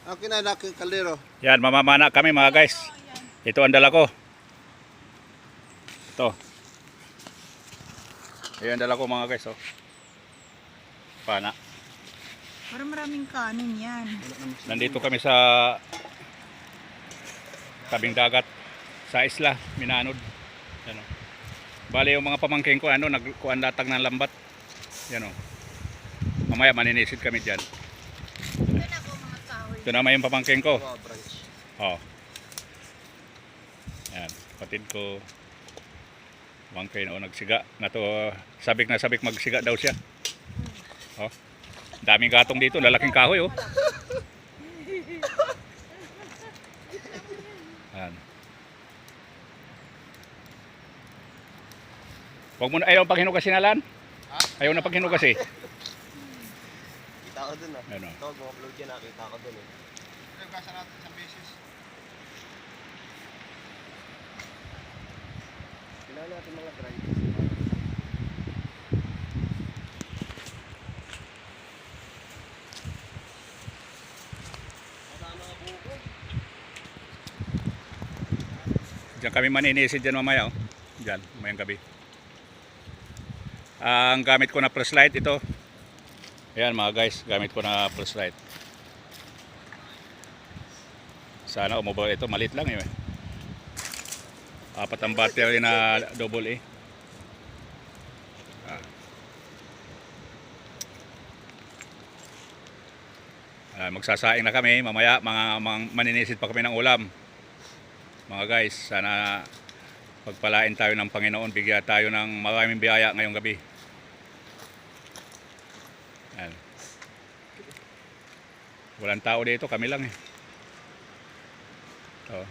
Akin na naking kaldero. Yan, mamamana kami mga guys. Ito ang dala ko. Ito. Ayan dala ko mga guys. Oh. Pana. Parang maraming kanin yan. Nandito kami sa tabing dagat. Sa isla, Minanod. Yan o. Bali yung mga pamangking ko, nagkuhan latag ng lambat. Yan o. Mamaya maninisid kami dyan. Ito naman yung pamangking ko. Oh. Yan, kapatid ko. Pamangkin o nagsiga. Sabik na sabik magsiga daw siya. Oh. Daming gatong dito, lalaking kahoy oh. Yan. Huwag mo na, ayaw paghinog kasi nalan? Ayaw na paghinog kasi. Kita ko dun ah. Ano? Ito, mag-upload yan, nakita ko dun eh. Nagkasa natin sa beses. Kailangan natin mga dry. Diyan kami maninisid dyan mamaya oh. Diyan, mamayang gabi. Ang gamit ko na flashlight ito. Ayan mga guys, gamit ko na flashlight. Sana umubay ito, maliit lang yun. Apat ang battery na double A. Magsasaing na kami, mamaya mga maninisid pa kami ng ulam. Mga guys, sana pagpalain tayo ng Panginoon, bigyan tayo ng maraming biyaya ngayong gabi. Ayan. Walang tao dito, kami lang eh. Ito.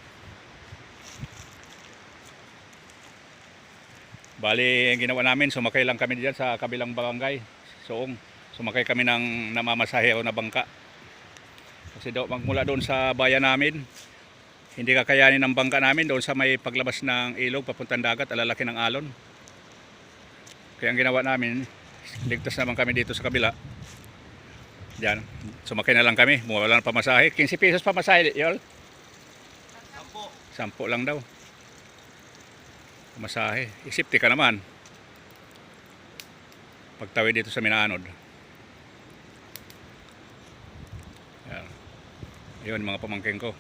Bali, ginawa namin, sumakay lang kami diyan sa kabilang barangay, Suong. Sumakay kami ng namamasahe o na bangka. Kasi magmula doon sa bayan namin, hindi kakayanin ng bangka namin doon sa may paglabas ng ilog papuntang dagat, alalaki ng alon. Kaya ang ginawa namin, ligtas naman kami dito sa kabila. Diyan, sumakay na lang kami, wala na pamasahe. 15 pesos pamasahe, yol? 10 lang daw. Pamasahe. Isipti ka naman. Pagtawid dito sa Minanod. Yan. Ayun, mga pamangking ko.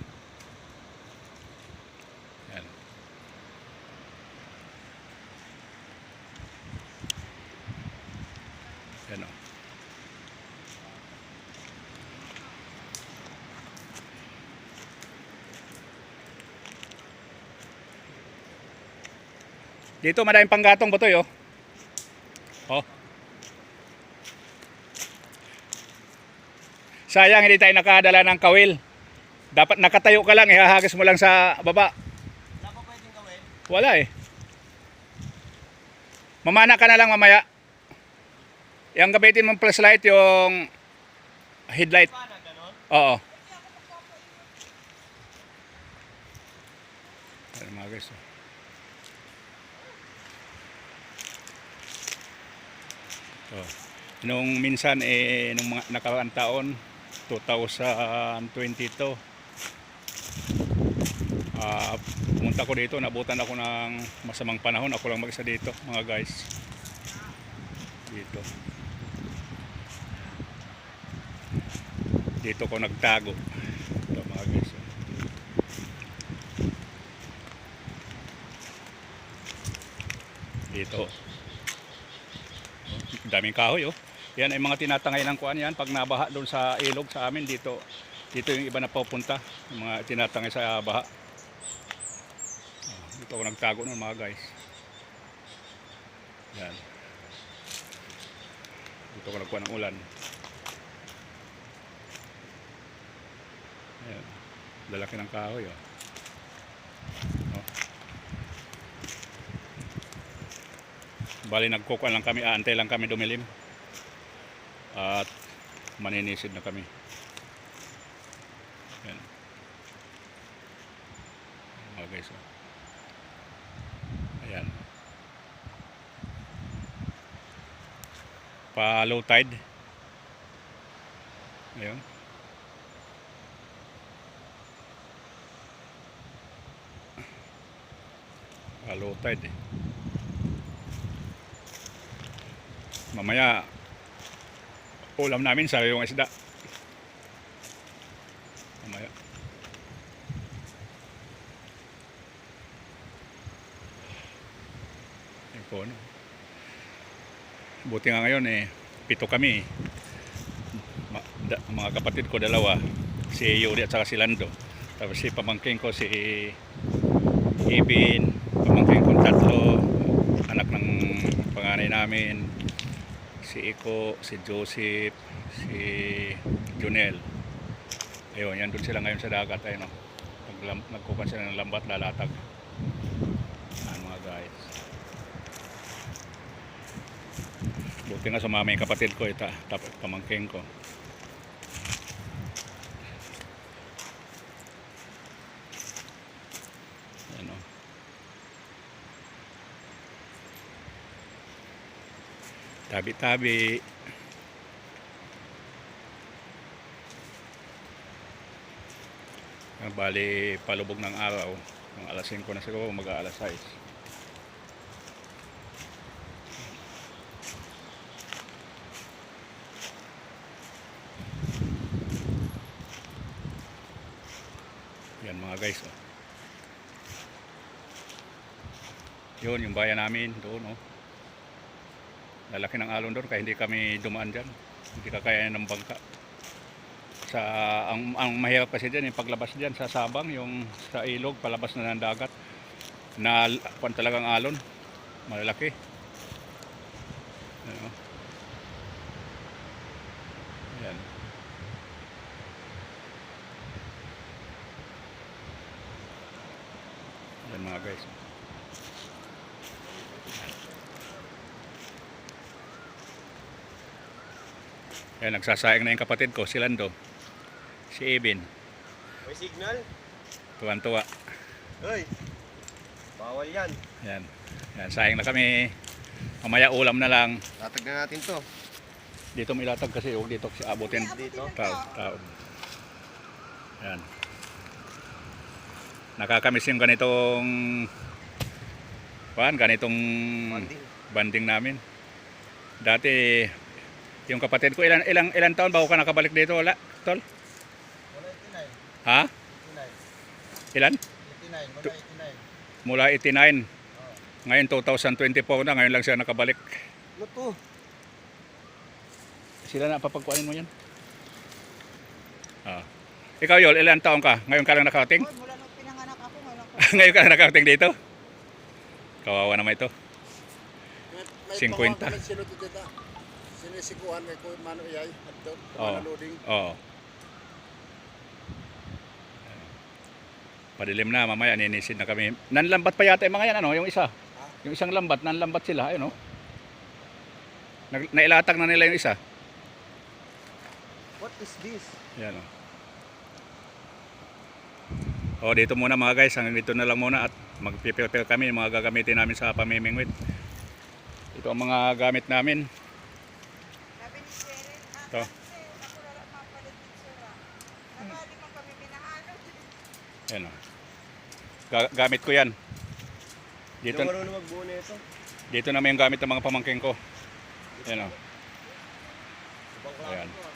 Yan. Yan o. Dito madaming panggatong butoy oh. Oh. Sayang hindi tayo nakadala ng kawil. Dapat nakatayo ka lang, ihahagis mo lang sa baba. Wala pa pwedeng gawin? Wala eh. Mamana ka na lang mamaya. Yung gamitin mong flashlight yung headlight. Paano, gano'n? Oo. Ayan mga guys. Oh. Nung minsan nung mga nakaraang taon 2022 pumunta ko dito, nabutan ako ng masamang panahon, ako lang mag-isa dito mga guys dito ko nagtago ito mga guys dito daming kahoy oh. Yan ay mga tinatangay ng kuan yan pag nabaha doon sa ilog sa amin dito yung iba na pupunta yung mga tinatangay sa baha. Dito ako nagtago nun mga guys. Yan. Dito ako nagkuha ng ulan. Ayan. Lalaki ng kahoy oh. Oh. Bali nagkukuha lang kami, aantay lang kami dumilim. At maninisid na kami. Yan. Okay, so. Ayan. Pa low tide. Ayun. low tide eh. Mamaya ulam namin sa yung isda. Mamaya. Yun po, no? Buti nga ngayon eh, 7 kami. Mga kapatid ko dalawa, si Yuri at saka si Lando. Tapos si pamangkin ko si Ibin, pamangkin ko 3, anak ng panganay namin, si Iko, si Joseph, si Junel. Ayun, yan doon sila ngayon sa dagat. Ayun, no? Nagkukan sila ng lambat, lalatag. Ayan mga guys. Buti nga sumama yung kapatid ko, tapos pamangkin ko. Ano. Tabi-tabi. Bali palubog ng araw. Ng alas 5 na siguro, mag-aalas 6. Yan mga guys, oh. Yun yung bayan namin doon, oh. Lalaki ng alon doon kaya hindi kami dumaan dyan. Hindi kakayanin ng bangka. Ang mahirap kasi dyan yung paglabas dyan sa Sabang, yung sa ilog palabas na ng dagat na talagang alon malalaki. Ano? Yan. Yan mga guys. Yan, nagsasayang na yung kapatid ko, si Lando, si Ibin. May signal? Tuwan-tuwa. Hoy! Bawal yan. Yan. Yan, sayang na kami. Mamaya ulam na lang. Tatag na natin to. Dito may ilatag kasi, huwag dito kasi abutin. Dito? Tao. Yan. Nakakamiss yung ganitong ganitong banding namin. Dati yung kapatid ko, ilang taon bago ka nakabalik dito? Wala, tol? Wala 89. Ha? 89. Ilan? 89. Mula Wala 89. 89. Ngayon 2024 na, ngayon lang siya nakabalik. Ano to? Sila na papagkuhanin mo yan. Ikaw Yol, ilang taon ka? Ngayon ka lang nakarating? Oy, mula nung pinanganak ako, wala ko. Ngayon ka lang nakarating dito? Kawawa naman ito. May 50. pangawang kami silo dito. Sinisikuhan kay Kuya Mano Iyay at doon. Oo. Loading. Oo. Padilim na, mamaya ninisid na kami. Nanlambat pa yata yung mga yan, ano? Yung isa. Yung isang lambat, nanlambat sila, ayun, no? Nailatag na nila yung isa. What is this? Yan, o. O, dito muna mga guys, hanggang dito na lang muna at magpipil-pil kami, yung mga gagamitin namin sa pamimingwit. Ito ang mga gamit namin. Sabi ni Sharon, Ito. ako wala mapalit ng sura. Nabali mo kami pinahalo. Yan, o. Gamit ko yan. Dito, Yung marunong magbuo na ito. dito naman yung gamit ng mga pamangkin ko. Yan, o. Ibang klase Ayan. to,